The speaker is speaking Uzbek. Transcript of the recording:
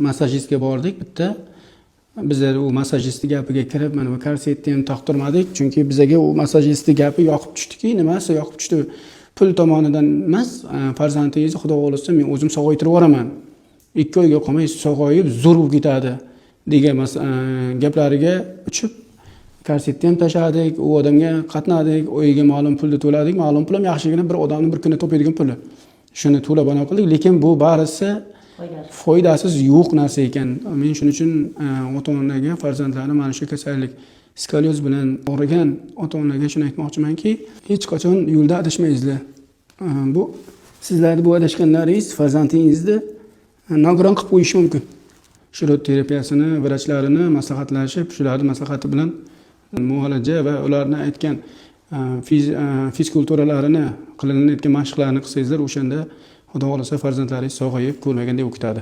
massajistga bordik bitta. Bizlar u massajist gapiga kirib, mana bu korsetni ham taqtirmadik, chunki bizga u massajist gapi yoqib tushdiki, nimasi yoqib tushdi? Pul tomonidan emas, farzandingizni Xudo xolasa men o'zim sog'aytirib yuboraman. 2 oyga qolmay sog'ayib zo'r bo'lib ketadi degan gaplariga uchib korsetni ham tashladik, u odamga qatnadik, o'yiga ma'lum pulni to'ladik. Ma'lum pul ham yaxshigina bir odamni bir kunda topadigan puli. Shuni to'lab bana qildik, lekin bu barisi foydasiz yo'q narsa ekan. Men shuning uchun ota-onalarga farzandlarim mana shu kasallik skolioz bilan og'rigan ota-onalarga shuni aytmoqchimanki, hech qachon yo'lda adashmaysizlar. Bu sizlarning bu adashganlaringiz farzandingizni nogiron qilib qo'yishi mumkin. Shirot terapiyasini, vrachlarini maslahatlashib, shularning maslahati bilan muolaja va ularni aytgan fizkulturalarini, qilinayotgan mashqlarni qilsangizlar, o'shanda Xudo xolasa farzandlaringiz sog'ayib, ko'rmagandek o'qitadi.